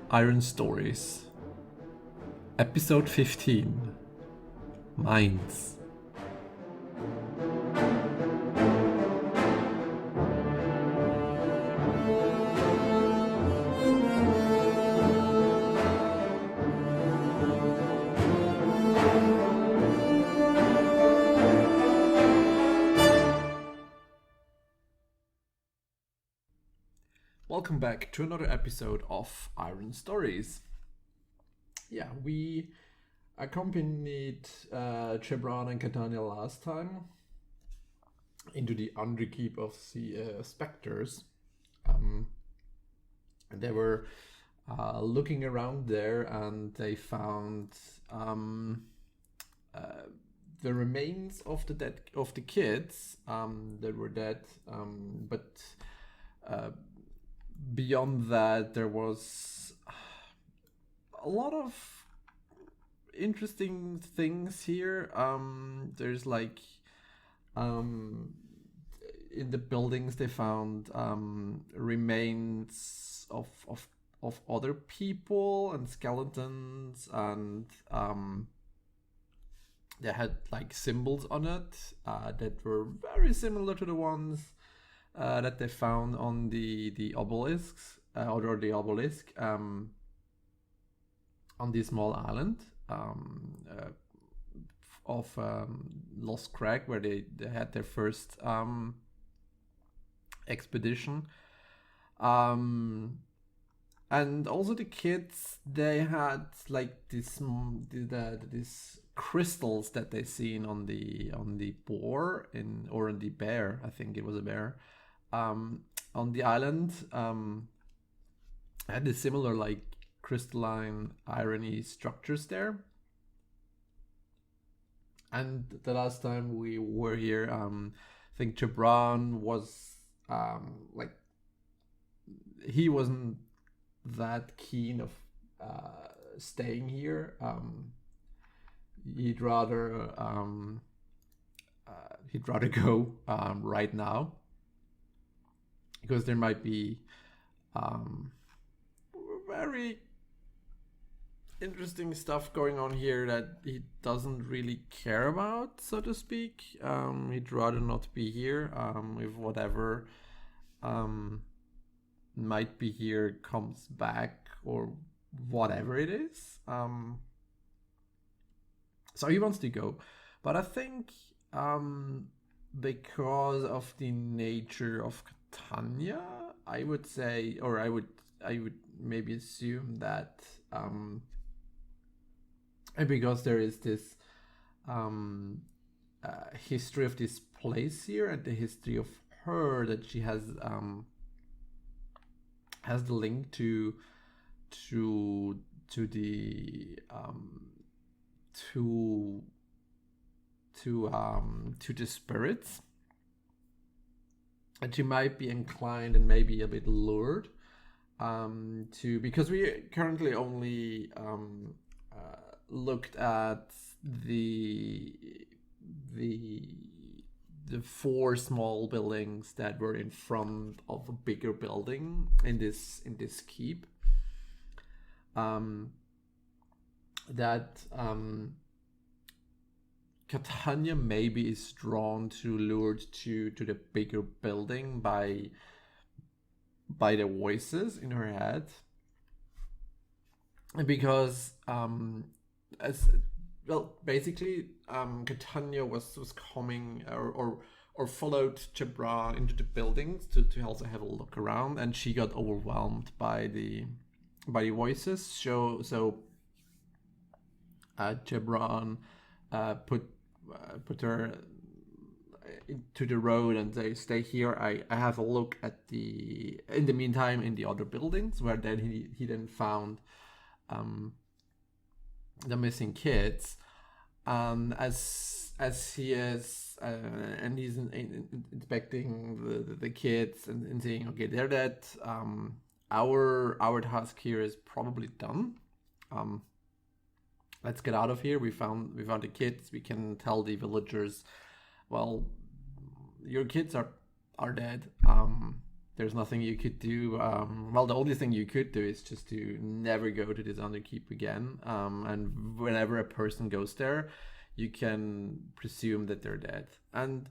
Iron Stories, Episode 15, Minds. Welcome back to another episode of Iron Stories. Yeah, we accompanied Jebran and Katania last time into the Underkeep of the Spectres. And they were looking around there, and they found the remains of the kids that were dead, but beyond that, there was a lot of interesting things here. There's like in the buildings they found remains of other people and skeletons, and they had like symbols on it that were very similar to the ones that they found on the obelisks or the obelisk on this small island of Lost Crag, where they had their first expedition. And also the kids, they had like this crystals that they seen on the boar or on the bear. I think it was a bear. On the island, had the similar like crystalline irony structures there. And the last time we were here, I think Jebran was like, he wasn't that keen of staying here. He'd rather go right now, because there might be very interesting stuff going on here that he doesn't really care about, so to speak. He'd rather not be here if whatever might be here comes back, or whatever it is. So he wants to go. But I think because of the nature of Katania, I would say, or I would maybe assume that and because there is this history of this place here, and the history of her, that she has the link to the to the spirits, and she might be inclined and maybe a bit lured to, because we currently only looked at the four small buildings that were in front of a bigger building in this keep. That Katania maybe is drawn to, lured to the bigger building by the voices in her head, because as well, basically Katania was coming or followed Jebran into the buildings to also have a look around, and she got overwhelmed by the voices. So Jebran put her into the road and say, "Stay here. I have a look at in the meantime in the other buildings," where then he then found the missing kids. As he is and he's inspecting the kids and saying, "Okay, they're dead. Our task here is probably done. Let's get out of here. We found the kids. We can tell the villagers, well, your kids are dead. there's nothing you could do. Well, the only thing you could do is just to never go to this Underkeep again. And whenever a person goes there, you can presume that they're dead. And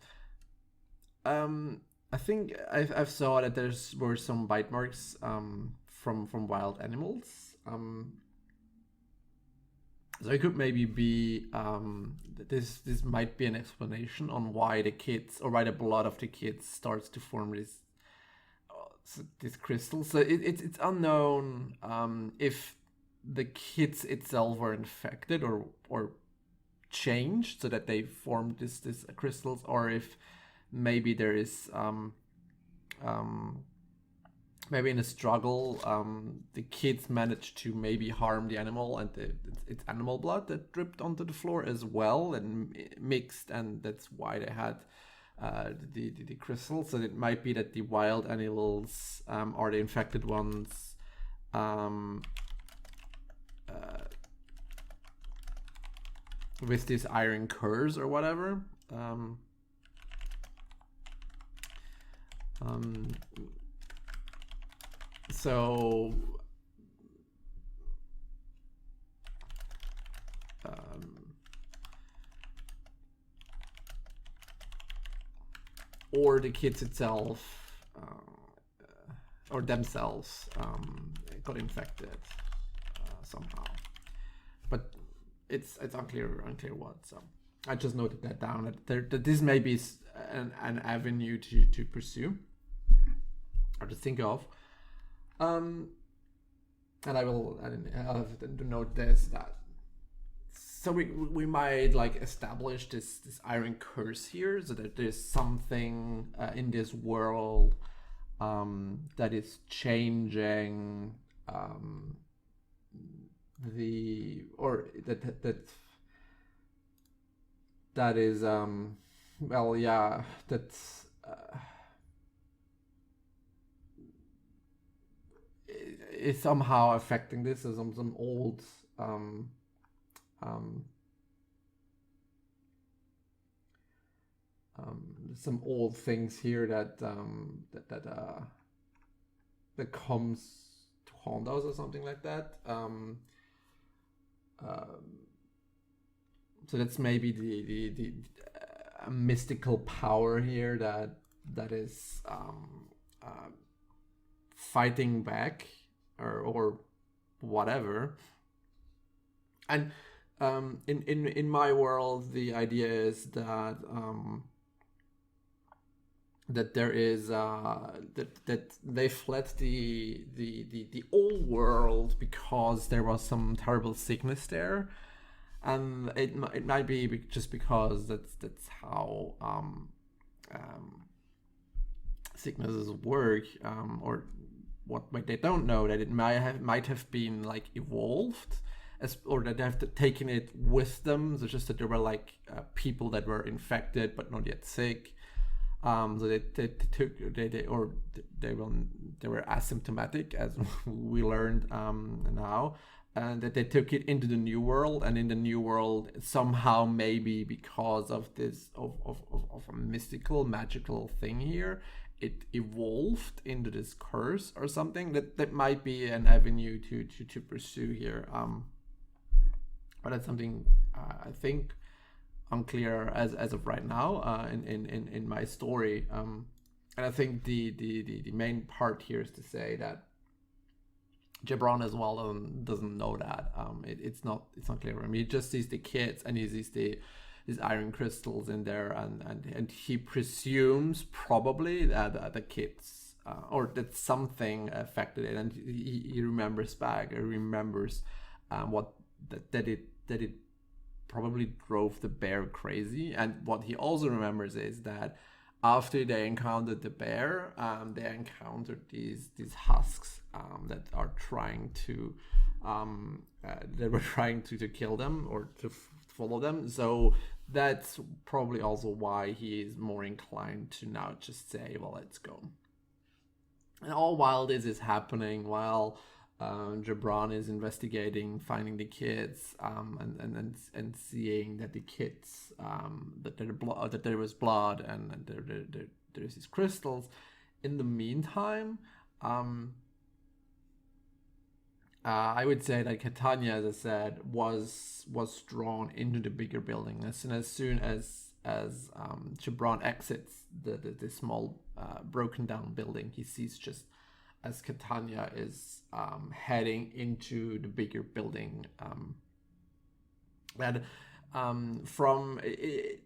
I think I've saw that were some bite marks from wild animals. So it could maybe be this might be an explanation on why the kids, or why the blood of the kids starts to form this crystal. So it's unknown if the kids itself were infected or changed so that they formed this crystals, or if maybe there is maybe in a struggle the kids managed to maybe harm the animal, and it's animal blood that dripped onto the floor as well and mixed, and that's why they had the crystal. So it might be that the wild animals are the infected ones, with this iron curse or whatever. So or the kids itself or themselves got infected somehow, but it's unclear what. So I just noted that down, that this may be an avenue to pursue or to think of. And I'll have to note this, that so we might like establish this iron curse here, so that there's something in this world that is changing that is well, yeah, that's is somehow affecting this as some old some old things here that comes to haunt us or something like that. So that's maybe the mystical power here that is fighting back or whatever. And in my world, the idea is that that there is that they fled the old world because there was some terrible sickness there, and it might be just because that's how sicknesses work, or what they don't know, that it might have been like evolved, or that they have taken it with them. So just that there were like people that were infected but not yet sick. So they were asymptomatic, as we learned now, and that they took it into the new world, and in the new world somehow, maybe because of this of a mystical magical thing here, it evolved into this curse or something. That might be an avenue to pursue here, but that's something I think unclear as of right now in my story. And I think the main part here is to say that Jebran as well doesn't know that. It's not clear. I mean, he just sees the kids and he sees these iron crystals in there, and he presumes probably that the kids or that something affected it, and he remembers back, or remembers what that it probably drove the bear crazy. And what he also remembers is that after they encountered the bear, they encountered these husks that are trying to they were trying to kill them or to follow them. So that's probably also why he is more inclined to now just say, well, let's go. And all while this is happening, while Jebran is investigating, finding the kids, and seeing that the kids, that there was blood, and there's these crystals. in the meantime, um, I would say that Catania, as I said, was drawn into the bigger building. As soon as Jebran exits the small broken down building, he sees just as Catania is heading into the bigger building. And from it,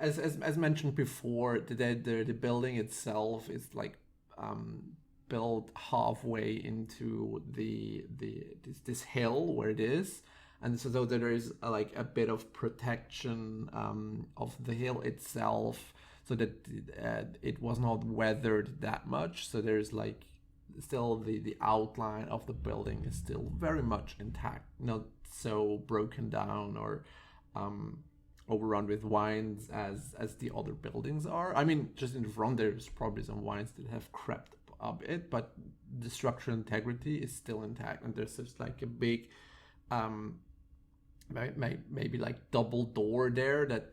as mentioned before, the building itself is like built halfway into this hill where it is, and so there is like a bit of protection of the hill itself, so that it was not weathered that much. So there's like still the outline of the building is still very much intact, not so broken down or overrun with vines as the other buildings are. I mean, just in front there's probably some vines that have crept up it, but the structural integrity is still intact, and there's just like a big maybe like double door there that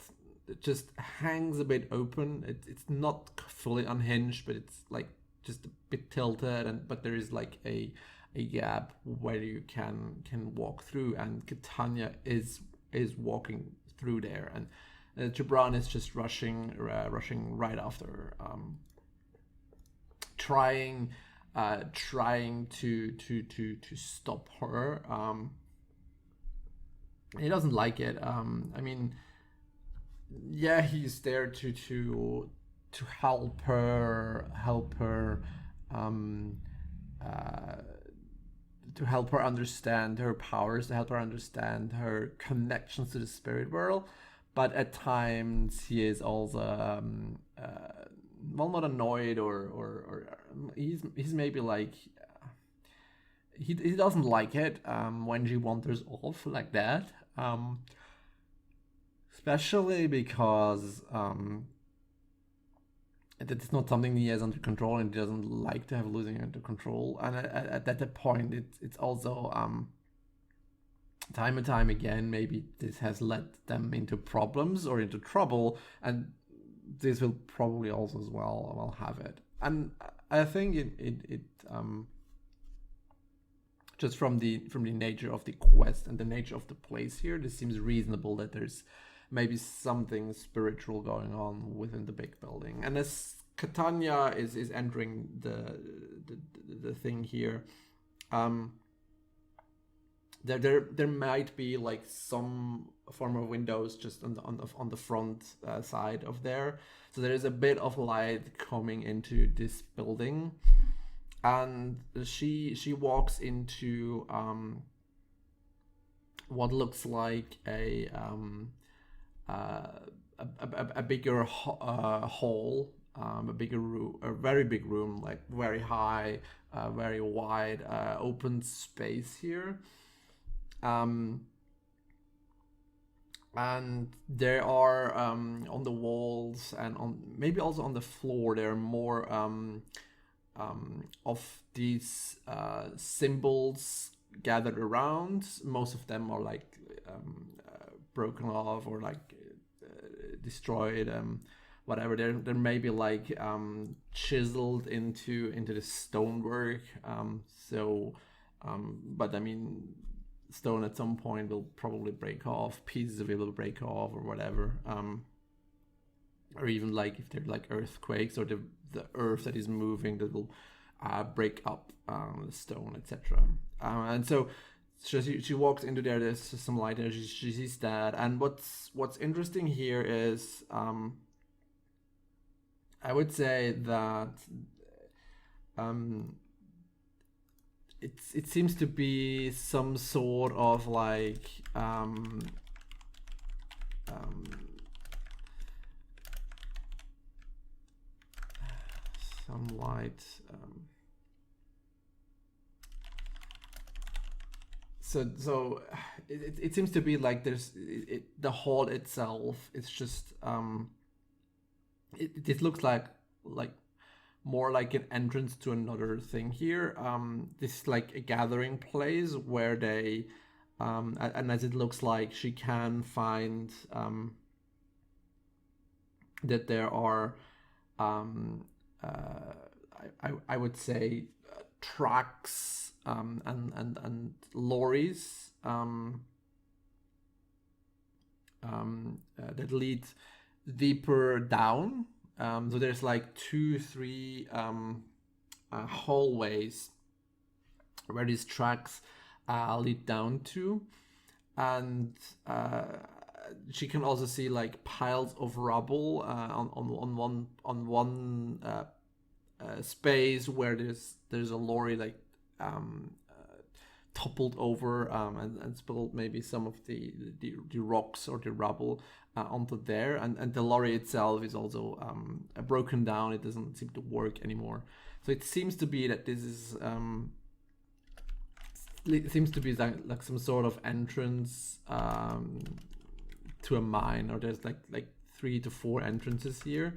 just hangs a bit open. It's not fully unhinged, but it's like just a bit tilted, and but there is like a gap where you can walk through, and Catania is walking through there, and Jebran is just rushing right after, trying to stop her. He doesn't like it. I mean, yeah, he's there to help her to help her understand her powers, to help her understand her connections to the spirit world. But at times he is also well, not annoyed, or he's maybe like he doesn't like it when she wanders off like that, especially because it's not something he has under control, and he doesn't like to have losing under control. And at that point, it's also time and time again, maybe this has led them into problems or into trouble, and this will probably also as well have it. And I think it just from the nature of the quest and the nature of the place here, this seems reasonable that there's maybe something spiritual going on within the big building. And as Catania is entering the thing here, there might be like some form of windows just on the front side of there, so there is a bit of light coming into this building, and she walks into what looks like a bigger hall, a bigger room, a very big room, like very high, very wide, open space here. And there are on the walls and on maybe also on the floor, there are more of these symbols gathered around. Most of them are like broken off or like destroyed, whatever. They're maybe like chiseled into the stonework. But I mean, stone at some point will probably break off. Pieces of it will break off or whatever. Or even like if they're like earthquakes or the earth that is moving, that will break up the stone, etc. And so she walks into there. There's some light there. She sees that, and what's interesting here is I would say that it seems to be some sort of like some light. So it seems to be like there's the hall itself. It's just it looks like more like an entrance to another thing here. This is like a gathering place where they and as it looks like she can find that there are I would say trucks and lorries that lead deeper down. So there's like 2-3 hallways where these tracks lead down to, and she can also see like piles of rubble on one space where there's a lorry like toppled over and spilled maybe some of the rocks or the rubble onto there, and the lorry itself is also broken down. It doesn't seem to work anymore. So it seems to be that this is it seems to be like some sort of entrance to a mine, or there's like 3 to 4 entrances here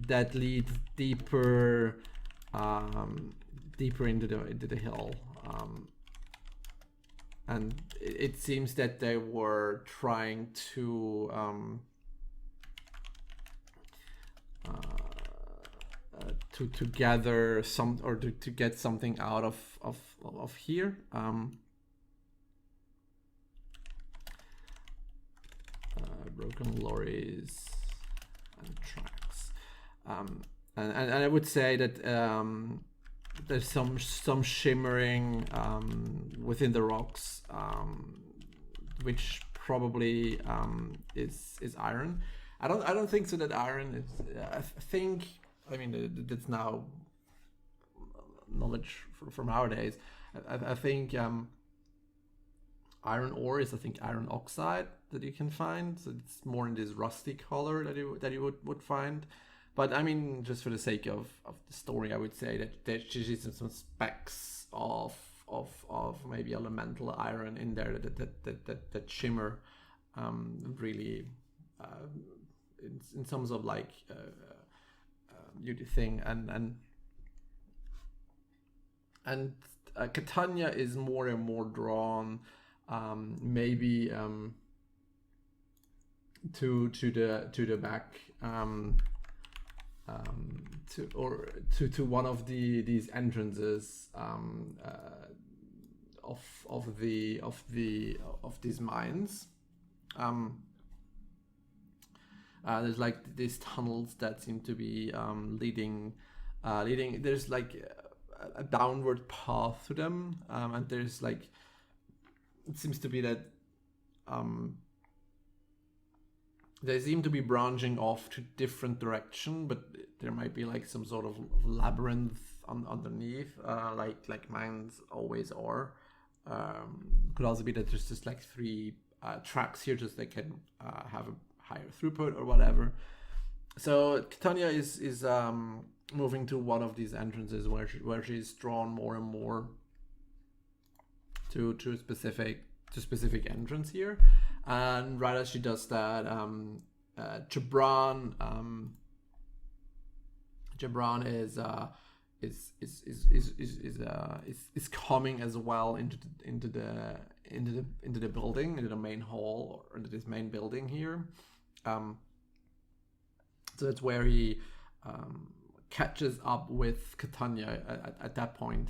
that lead deeper deeper into the hill, and it seems that they were trying to to gather some, or to get something out of here. Broken lorries and tracks, and I would say that there's some shimmering within the rocks, which probably is iron. I don't think so that iron is. I think, I mean, that's now knowledge from nowadays. I think iron ore is, I think, iron oxide that you can find. So it's more in this rusty color that you would find. But I mean, just for the sake of the story, I would say that there's just some specks of maybe elemental iron in there that shimmer really in terms of like beauty thing, and Katania is more and more drawn maybe to the back, to one of these entrances of these mines. There's like these tunnels that seem to be leading. There's like a downward path to them, and there's like, it seems to be that they seem to be branching off to different direction, but there might be like some sort of labyrinth underneath, like mines always are. Could also be that there's just like 3 tracks here, just they can have a higher throughput or whatever. So Katania is moving to one of these entrances where she's drawn more and more to specific entrance here, and right as she does that, Jebran is coming as well into the building, into the main hall, or into this main building here. So that's where he catches up with Katania at that point.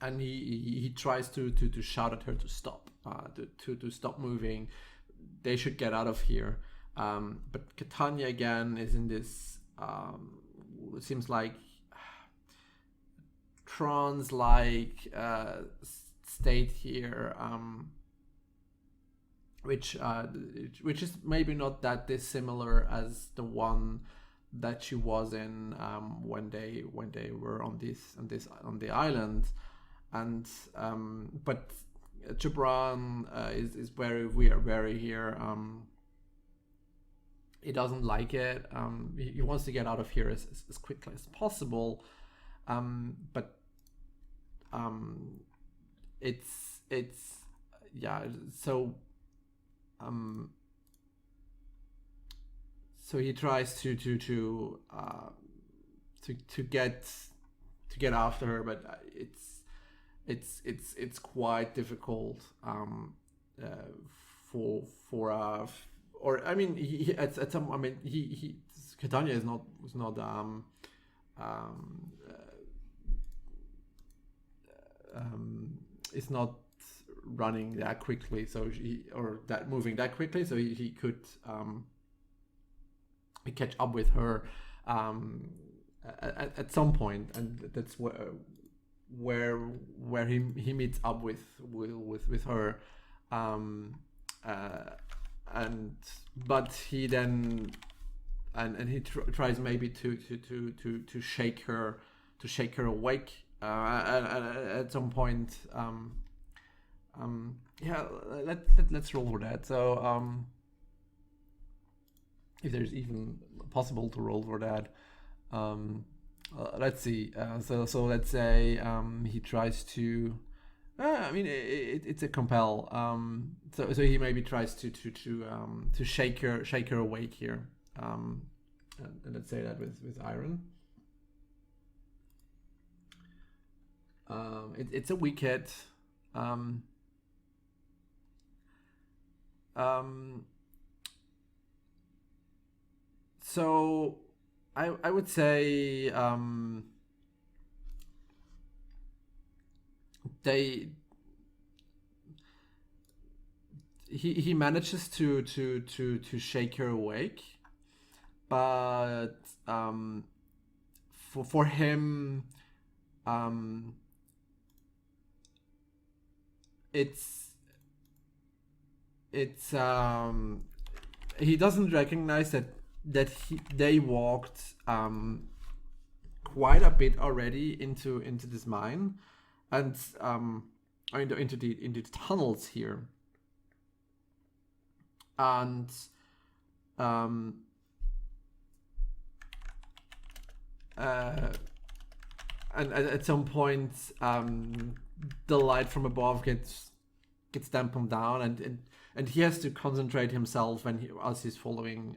And he tries to shout at her to stop, to stop moving. They should get out of here. But Katania again is in this, it seems like, trance-like state here, which is maybe not that dissimilar as the one that she was in when they were on the island. And but Jebran is very here. He doesn't like it. He wants to get out of here as quickly as possible. But it's yeah. So so he tries to get after her, but it's quite difficult for or I mean, he at some, I mean, he Katania is not um, is not running that quickly, so moving that quickly, so he could catch up with her at some point, and that's where he meets up with her, and but he then and he tries maybe to shake her awake, and at some point, yeah, let's roll for that. So if there's even possible to roll for that, let's see. So let's say he tries to. I mean, it's a compel. So he maybe tries to shake her awake here. And let's say that with iron. It's a weak hit. So I would say he manages to shake her awake, but for him, it's he doesn't recognize that they walked quite a bit already into this mine, and into the tunnels here, and and at some point, the light from above gets dampened down, and he has to concentrate himself as he's following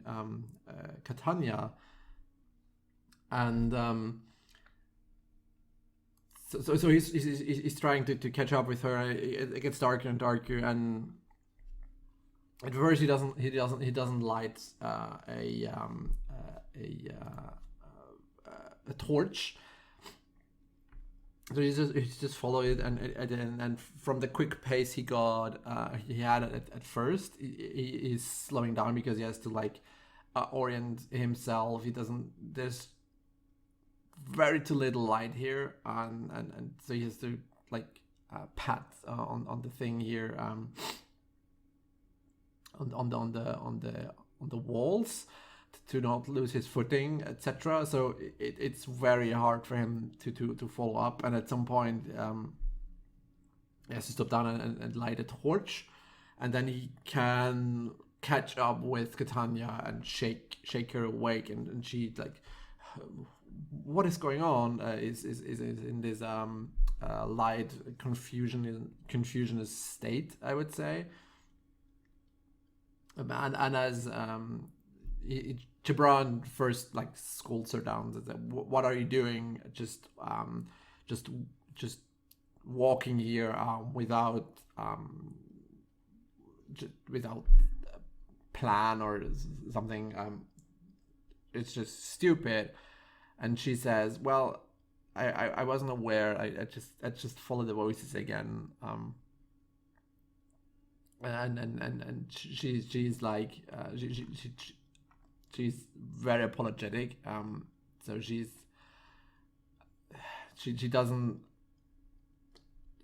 Katania, and so he's trying to catch up with her. It gets darker and darker, and at first he doesn't light a torch. So he's just follow it, and from the quick pace he had at first, he's slowing down because he has to orient himself. There's very too little light here, and so he has to pat on the thing here, on the walls, to not lose his footing, etc. So it's very hard for him to follow up, and at some point he has to stop down and light a torch, and then he can catch up with Katania and shake her awake, and she what is going on, is in this light confusionist state, I would say. And as Jebran first scolds her down, says, "What are you doing? Just walking here without plan or something. It's just stupid." And she says, "Well, I wasn't aware. I just followed the voices again." And she's like, she's very apologetic. So she doesn't.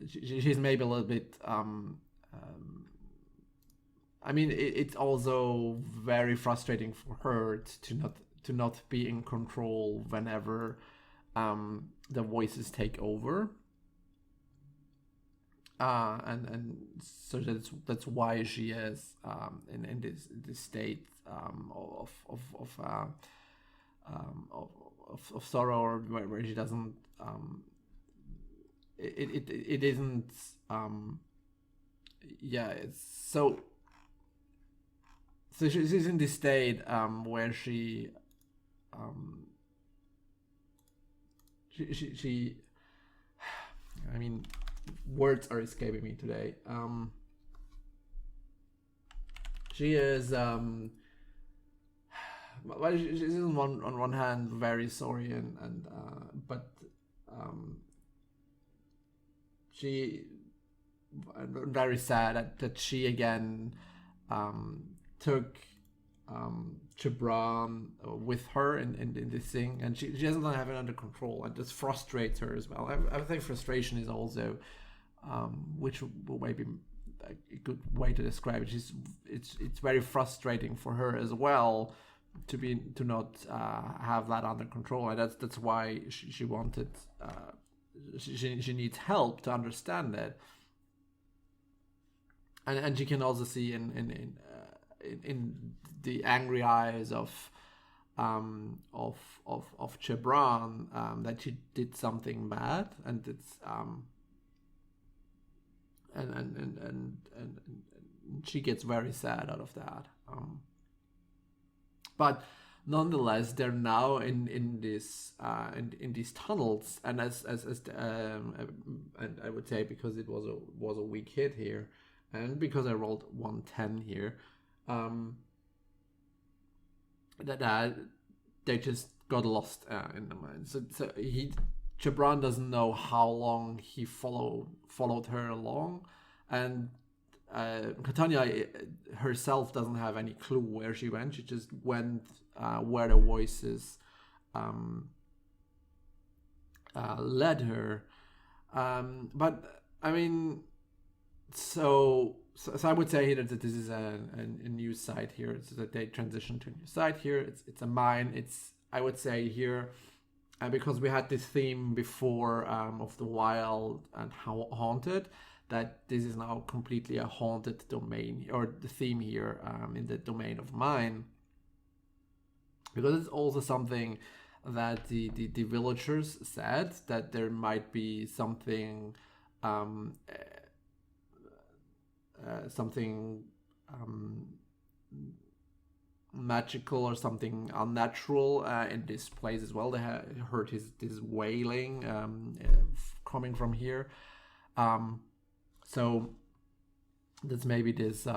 She's maybe a little bit. I mean, it's also very frustrating for her to not be in control whenever the voices take over. And so that's why she is in this state of sorrow, where she doesn't it isn't it's so she's in this state where she I mean, words are escaping me today. She is well, she's on one hand very sorry and but um, she very sad that she again took Jebran with her in this thing, and she doesn't have it under control, and this frustrates her as well. I think frustration is also, which may be a good way to describe it. It's very frustrating for her as well to not have that under control, and that's why she wanted she needs help to understand it, and you can also see in the angry eyes of Jebran that she did something bad, and it's and she gets very sad out of that. But nonetheless, they're now in this in these tunnels, and and I would say because it was a weak hit here, and because I rolled 110 here, that they just got lost in the mine. So Jebran doesn't know how long he followed her along, and Katania herself doesn't have any clue where she went. She just went where the voices led her. But I mean, so I would say that this is a new site here. So that they transition to a new site here. It's a mine. It's, I would say here, because we had this theme before of the wild and how haunted, that this is now completely a haunted domain, or the theme here in the domain of mine, because it's also something that the villagers said, that there might be something magical or something unnatural in this place as well. They heard this wailing coming from here. So that's maybe this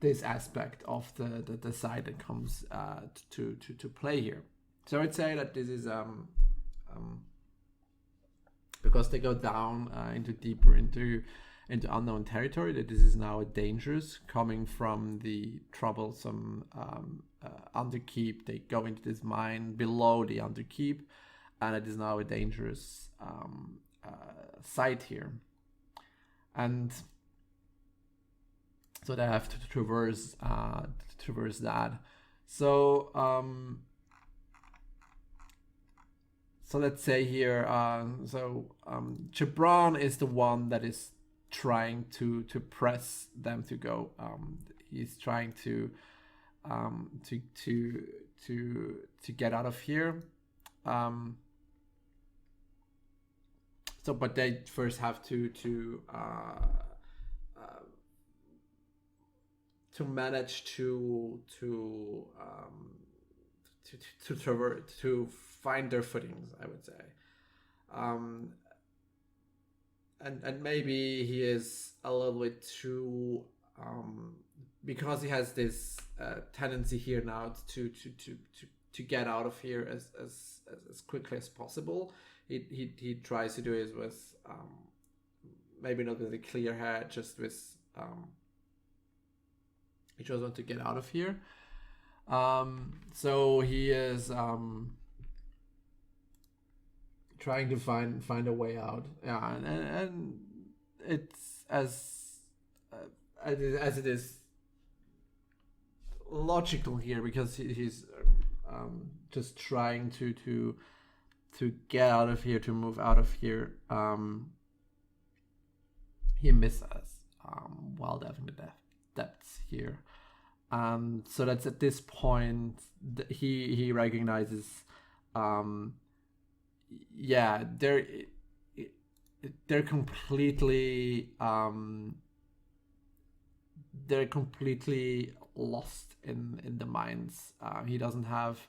this aspect of the side that comes to play here. So I'd say that this is because they go down deeper into unknown territory, that this is now dangerous, coming from the troublesome Underkeep. They go into this mine below the Underkeep, and it is now a dangerous site here, and so they have to traverse that. So so let's say here, Jebran is the one that is trying to press them to go. He's trying to get out of here. So, but they first have to manage to find their footings, I would say. And maybe he is a little bit too because he has this tendency here now to get out of here as quickly as possible. He tries to do it with maybe not with a clear head, just with he just wants to get out of here. So he is trying to find a way out. Yeah, and it's as it is logical here, because he's just trying to get out of here, to move out of here. He misses while diving the depths here. So that's at this point he recognizes they're completely lost in the mines. He doesn't have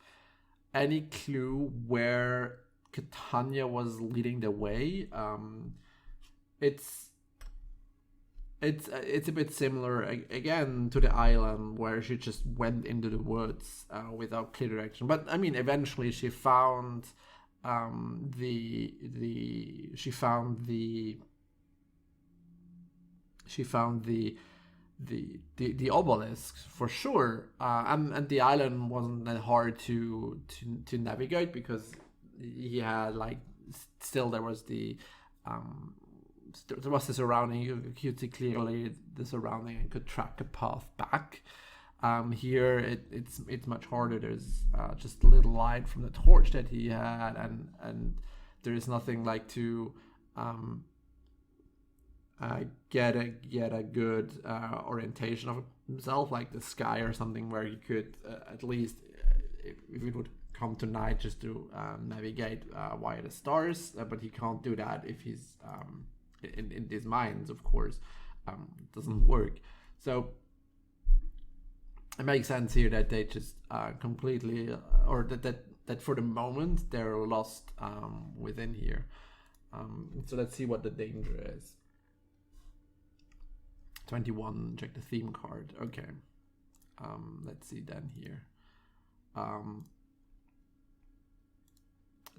any clue where Katania was leading the way. it's a bit similar again to the island where she just went into the woods without clear direction. But I mean, eventually she found she found the obelisk for sure, and the island wasn't that hard to navigate because he had like still there was the surrounding. You could see clearly the surrounding and could track a path back. Here it's much harder. There's just a little light from the torch that he had, and there is nothing like to get a good orientation of himself, like the sky or something, where he could at least, if it would come to night, just to navigate via the stars. But he can't do that if he's in these mines, of course. It doesn't work. So it makes sense here that they just completely, or that for the moment they're lost within here. So let's see what the danger is. 21, check the theme card. Okay. Let's see then here.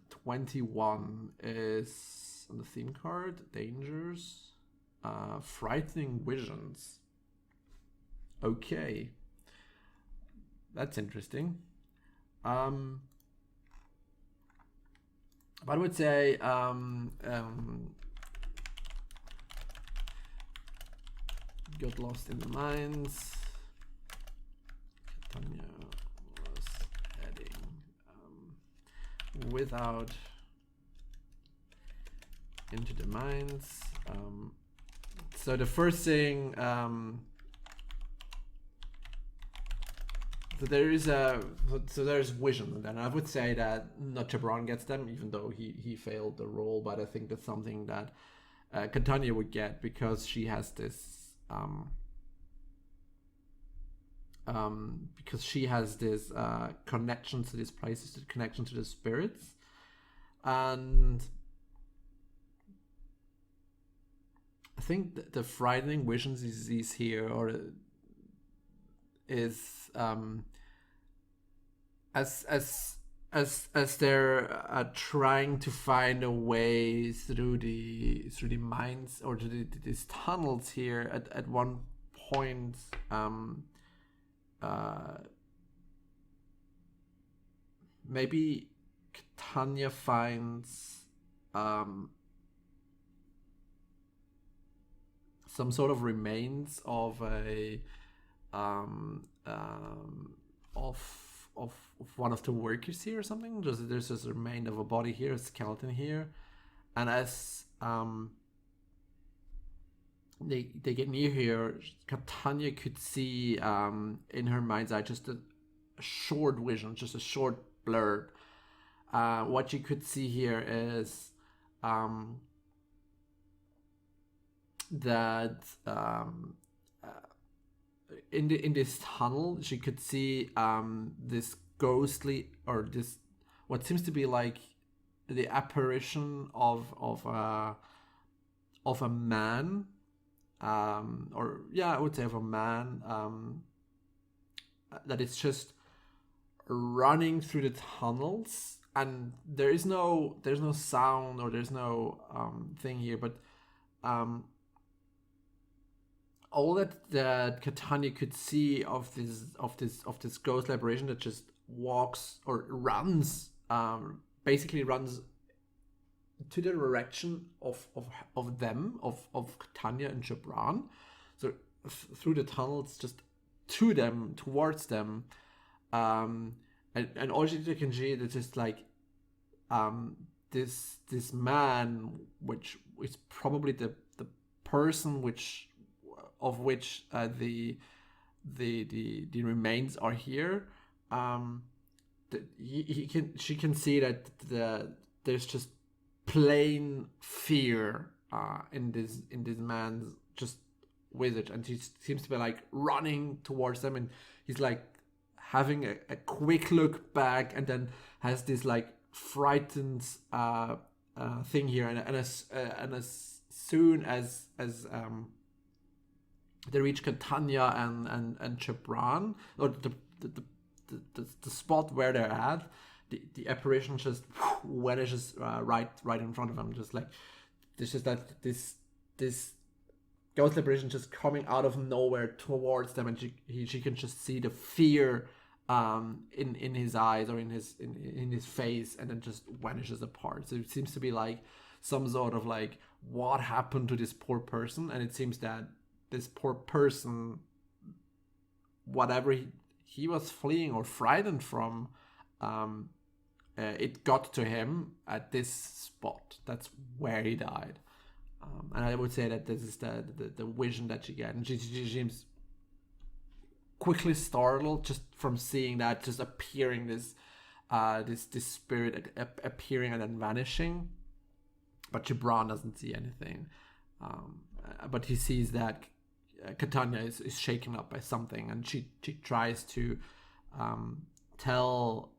21 is on the theme card. Dangers. Frightening visions. Okay. That's interesting. But I would say got lost in the mines. Katania was heading without into the mines. So the first thing, so there's vision, and I would say that not Jebran gets them, even though he failed the roll. But I think that's something that Katania would get because she has this. Because she has this connection to these places, connection to the spirits, and I think the frightening visions he sees here, or is as they're trying to find a way through the mines or to these tunnels here. At one point, maybe Katania finds some sort of remains of a of one of the workers here or something. There's just a remain of a body here, a skeleton here, and as they get near here, Katania could see in her mind's eye just a short vision, just a short blur. What you could see here is that in this tunnel she could see this ghostly, or this what seems to be like the apparition of a man, or yeah, I would say of a man that is just running through the tunnels, and there's no sound, or there's no thing here, but all that Katania could see of this ghost apparition that just walks or runs, basically runs to the direction of Katania and Jebran. So through the tunnels, just to them, towards them, and all you can see is just like this man, which is probably the person which the remains are here. She can see that there's just plain fear in this man's just visage, and he seems to be like running towards them, and he's like having a quick look back, and then has this like frightened thing here, and as soon as they reach Katania and Jebran, or the spot where they're at. The apparition just vanishes right in front of them. Just like there's just that this ghost apparition just coming out of nowhere towards them, and she can just see the fear in his eyes or in his face, and then just vanishes apart. So it seems to be like some sort of like, what happened to this poor person? And it seems that this poor person, whatever he was fleeing or frightened from, it got to him at this spot. That's where he died. And I would say that this is the vision that she gets. And she seems quickly startled just from seeing that, just appearing, this spirit appearing and then vanishing. But Jebran doesn't see anything. But he sees that Katania is shaken up by something, and she tries to tell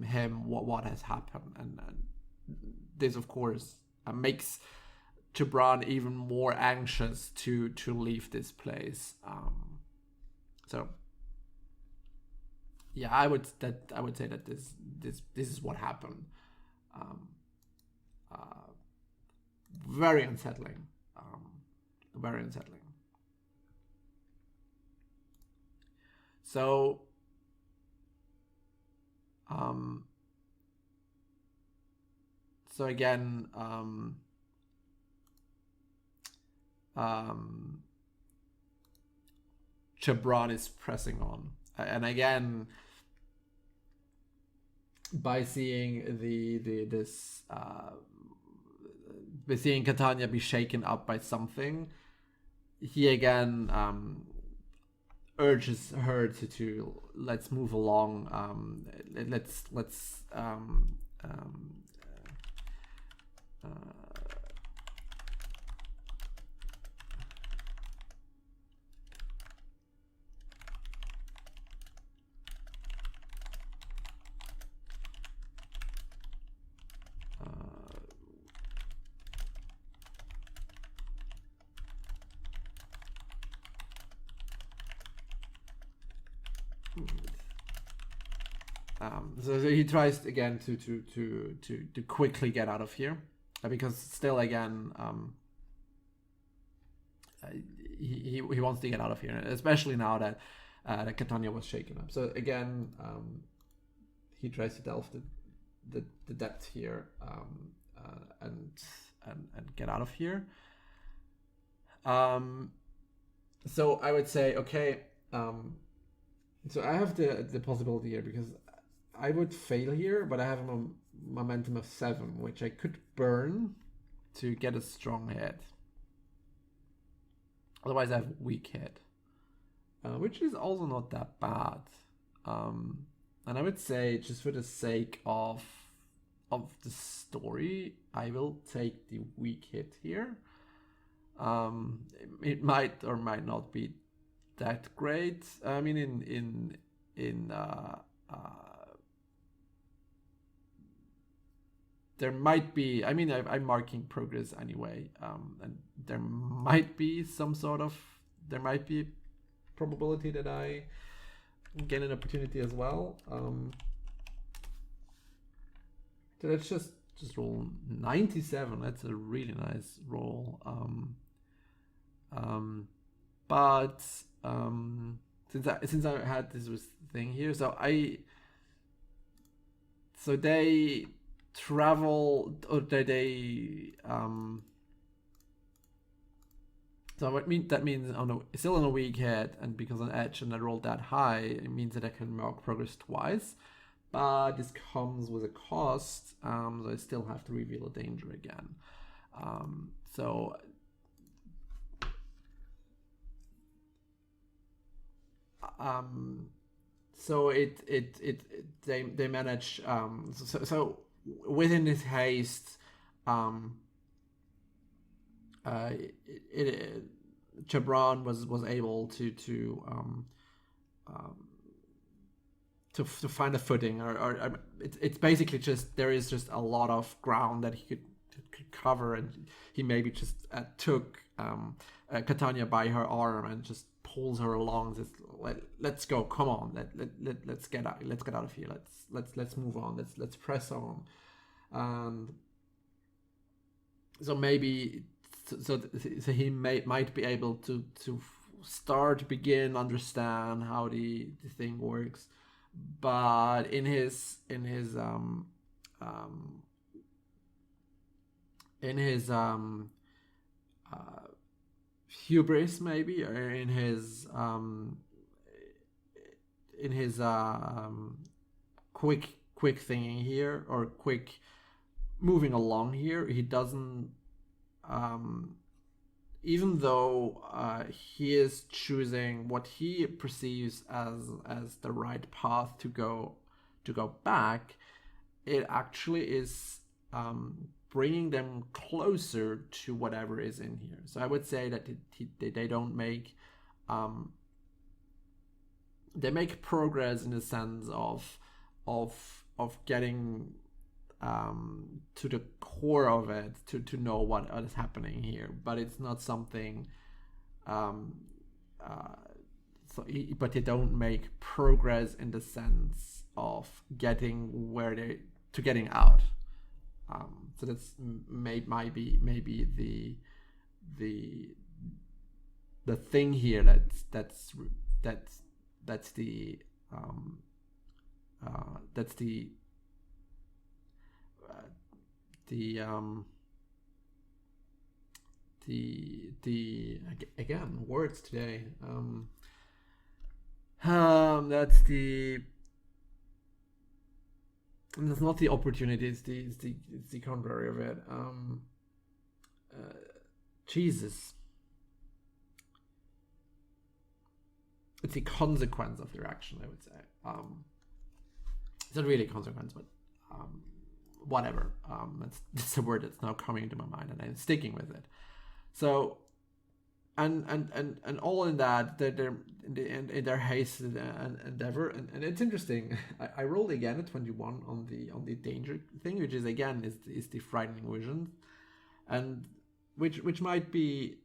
him what has happened, and this of course makes Jebran even more anxious to leave this place. So yeah, I would say that this is what happened. Very unsettling. Very unsettling. So again, Jebran is pressing on, and again, by seeing by seeing Katania be shaken up by something, he again urges her to let's move along. Let's so he tries again to quickly get out of here, because still again he wants to get out of here, especially now that Katania was shaken up. So again, he tries to delve the depth here, and get out of here. So I would say, okay, so I have the possibility here, because I would fail here, but I have a momentum of 7, which I could burn to get a strong hit. Otherwise, I have weak hit, which is also not that bad. And I would say, just for the sake of the story, I will take the weak hit here. It might or might not be that great. I mean, in there might be, I mean, I'm marking progress anyway, and there might be there might be a probability that I get an opportunity as well. So let's just roll 97. That's a really nice roll. But since I had this thing here, so they travel, or they so that means still on a weak hit, and because on edge and I rolled that high, it means that I can mark progress twice, but this comes with a cost, so I still have to reveal a danger again. So they manage, so within this haste, Jebran was able to find a footing, or it's basically just, there is just a lot of ground that he cover, and he maybe just took Katania by her arm and just pulls her along. Says, let's go, come on, let's get out of here. Let's move on. Let's press on. So maybe so he might be able to begin understand how the thing works, but in his hubris, maybe, or in his quick thinking here, or quick moving along here, he doesn't, even though he is choosing what he perceives as the right path to go back, it actually is bringing them closer to whatever is in here. So I would say that they don't make they make progress in the sense of getting to the core of it, to know what is happening here, but it's not something but they don't make progress in the sense of getting getting out. So that's might be the thing here that's the again, words today. That's the, and it's not the opportunity, it's the contrary of it. Jesus. It's the consequence of their action, I would say. It's not really a consequence, but whatever. That's a word that's now coming into my mind, and I'm sticking with it. So, and all in that, they're in their haste and endeavor, and it's interesting. I rolled again a 21 on the danger thing, which is again is the frightening vision, and which might be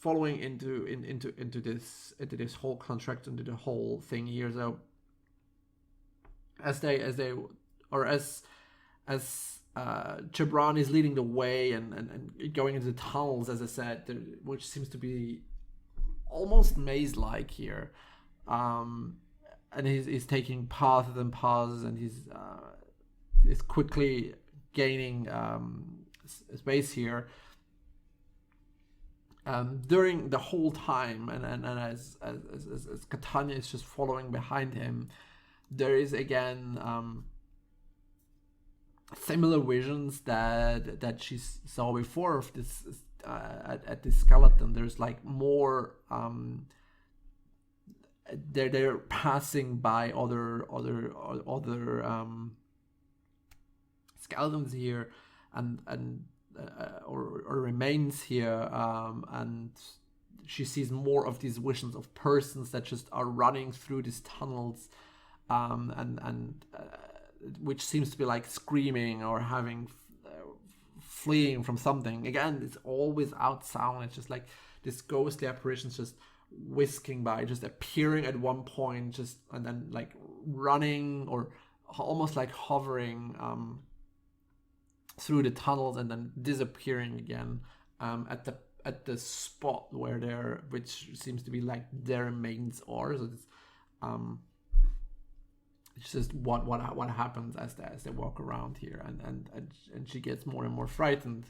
following into this whole contract, into the whole thing here. So as Jebran is leading the way and going into the tunnels, as I said, which seems to be almost maze-like here, and he's taking paths and paths, and he's quickly gaining space here. During the whole time, and as Katania is just following behind him, there is again similar visions that she saw before of this at this skeleton. There's like more. They're passing by other skeletons here, and or remains here, and she sees more of these visions of persons that just are running through these tunnels, and which seems to be like screaming or having fleeing from something. Again, it's all without sound. It's just like this ghostly apparitions just whisking by, just appearing at one point, just and then like running or almost like hovering through the tunnels and then disappearing again at the spot which seems to be like their remains are. So it's just what happens as they walk around here, and she gets more and more frightened.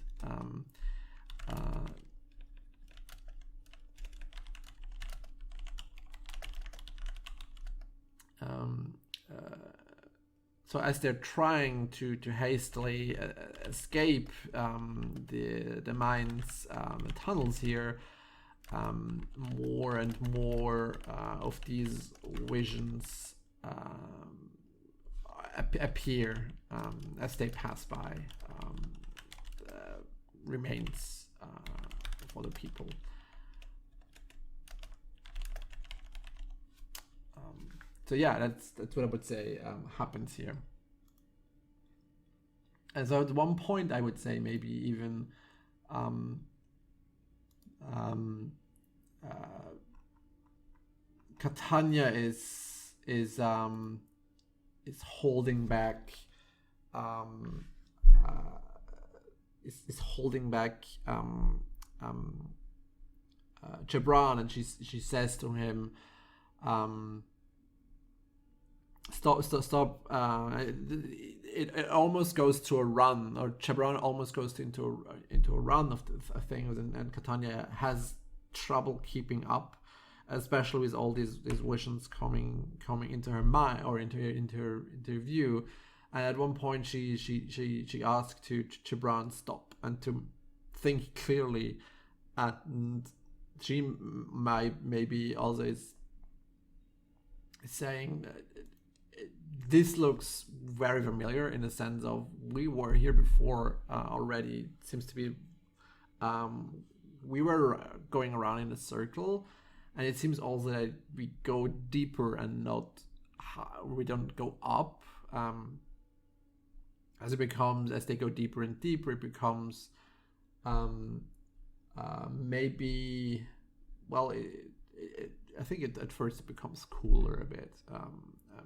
So as they're trying to hastily escape the mines, the tunnels here, more and more of these visions appear as they pass by, remains of other people. So yeah, that's what I would say happens here. And so at one point, I would say maybe even um, um, Katania is holding back um, uh, is holding back Jebran, and she says to him, stop. It almost goes to a run, or Jebran almost goes into a run of things, and Katania has trouble keeping up, especially with all these visions coming into her mind or into her view. And at one point, she asked to Jebran stop and to think clearly, and she maybe also is saying this looks very familiar in the sense of we were here before already. It seems to be we were going around in a circle, and it seems also that we go deeper and not we don't go up. As they go deeper and deeper, it becomes maybe, well, I think at first it becomes cooler a bit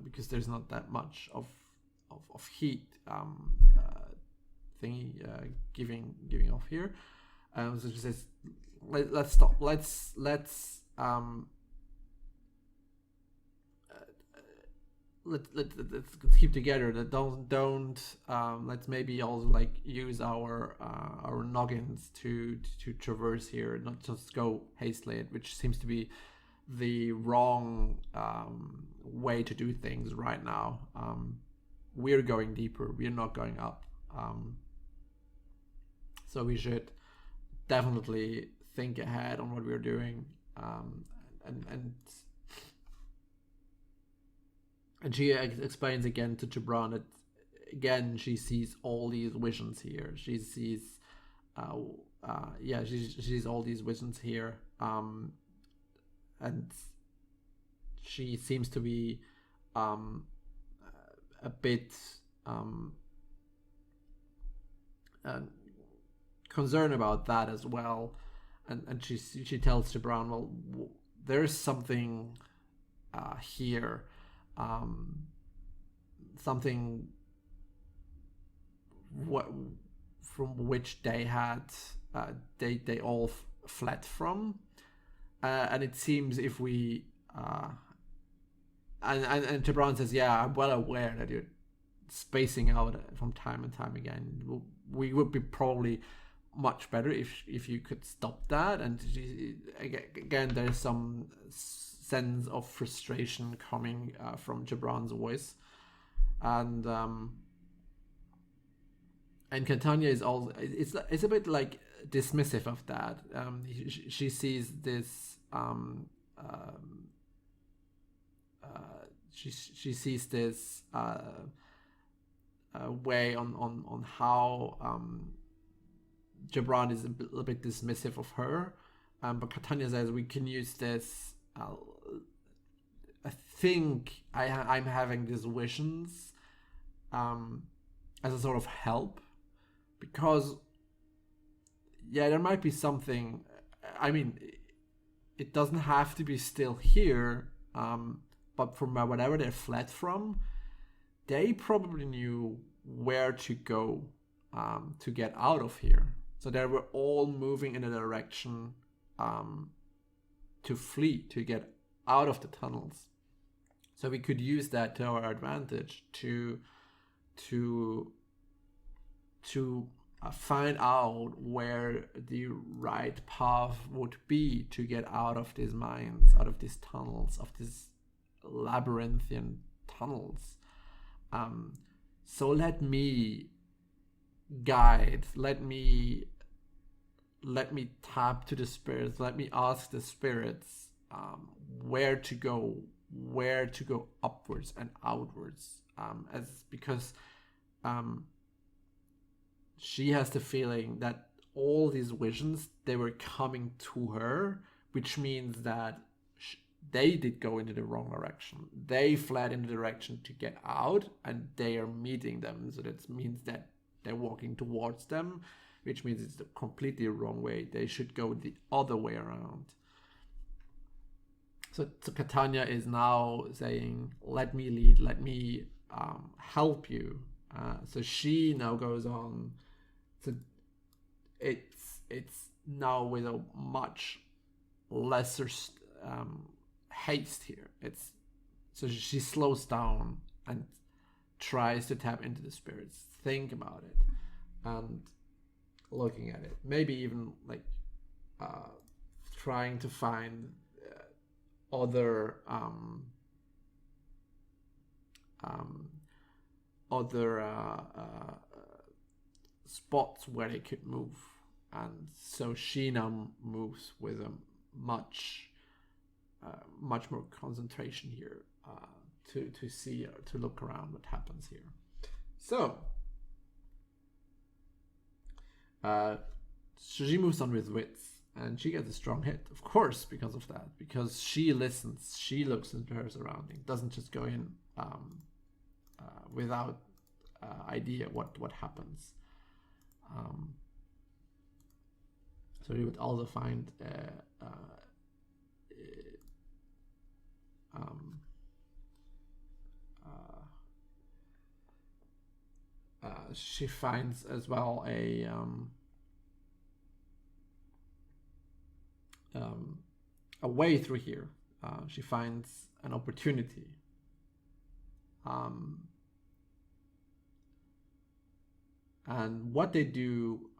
because there's not that much of heat thingy giving off here. So she says, let's stop. Let's keep together. That don't let's maybe also like use our noggins to traverse here, not just go hastily, which seems to be the wrong way to do things right now. We're going deeper. We're not going up. So we should definitely think ahead on what we're doing. And she explains again to Jebran that again she sees all these visions here. She sees, she sees all these visions here, and she seems to be a bit concerned about that as well. And she tells Jebran, well, there's something here. Something from which they had they all fled from, and it seems if we and Jebran says, yeah, I'm well aware that you're spacing out from time and time again. We would be probably much better if you could stop that. And again, there's some sense of frustration coming from Jebran's voice, and Katania is also it's a bit like dismissive of that. She sees this she sees this way on how Jebran is a little bit dismissive of her, but Katania says we can use this. I think I'm having these visions as a sort of help, because there might be something. I mean, it doesn't have to be still here, but from whatever they fled from, they probably knew where to go to get out of here. So they were all moving in a direction to flee, to get out of the tunnels. So we could use that to our advantage to find out where the right path would be to get out of these mines, out of these tunnels, of these labyrinthian tunnels. So let me guide, let me tap to the spirits, let me ask the spirits where to go upwards and outwards, because she has the feeling that all these visions, they were coming to her, which means that they did go into the wrong direction. They fled in the direction to get out, and they are meeting them. So that means that they're walking towards them, which means it's the completely wrong way. They should go the other way around. So Katania is now saying, let me lead, let me help you. So she now goes on. So it's now with a much lesser haste here. So she slows down and tries to tap into the spirits, think about it, and looking at it. Maybe even like trying to find other spots where they could move, and so she now moves with a much more concentration here to see or to look around what happens here. So she moves on with wits, and she gets a strong hit, of course, because of that, because she listens, she looks into her surrounding, doesn't just go in without idea what happens. So you would also find she finds as well a way through here. She finds an opportunity. And what they do,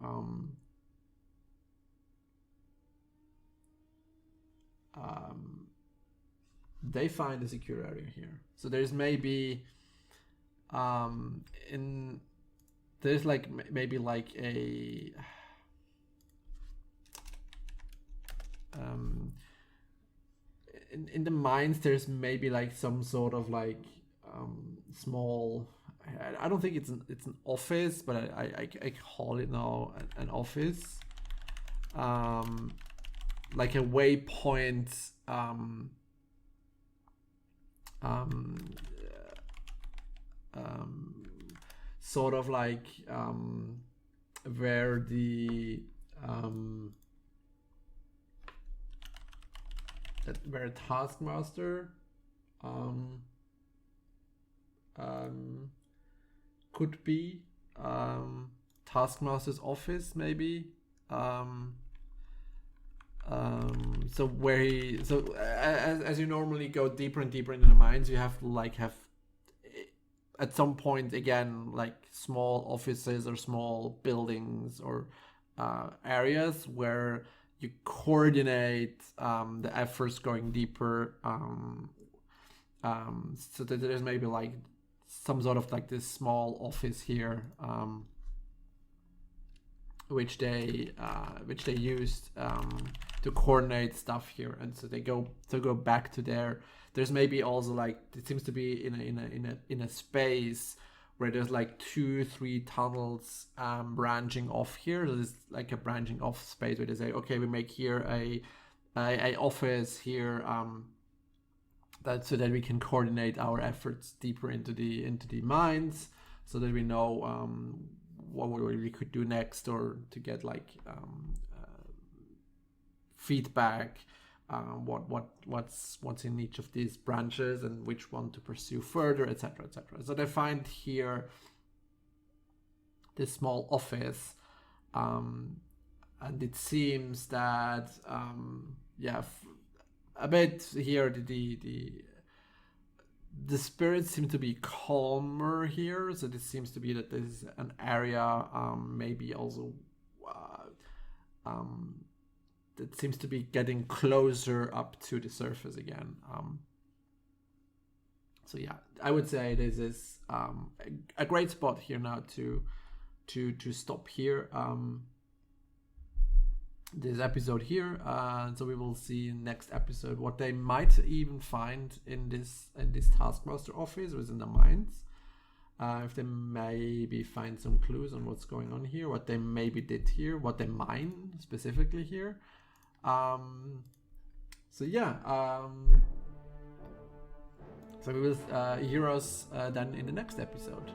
they find a secure area here. So there's maybe there's like maybe like a in the mines there's maybe like some sort of like small, I don't think it's an office, but I call it now an office, like a waypoint, sort of like where the where a taskmaster could be, taskmaster's office maybe, so where he, so as you normally go deeper and deeper into the mines, you have to like have at some point again like small offices or small buildings or areas where you coordinate the efforts going deeper, so that there's maybe like some sort of like this small office here, which they used to coordinate stuff here, and so they go back to there. There's maybe also like it seems to be in a space where there's like 2-3 tunnels branching off here. So there's like a branching off space where they say, okay, we make here a office here, so that we can coordinate our efforts deeper into the mines, so that we know what we could do next, or to get like feedback, what's in each of these branches and which one to pursue further, etc., etc. So they find here this small office, and it seems that a bit here the spirits seem to be calmer here. So this seems to be that this is an area maybe also that seems to be getting closer up to the surface again. So yeah, I would say this is a great spot here now to stop here this episode here. So we will see next episode what they might even find in this taskmaster office within the mines. If they maybe find some clues on what's going on here, what they maybe did here, what they mine specifically here. So yeah, so we will hear us then in the next episode.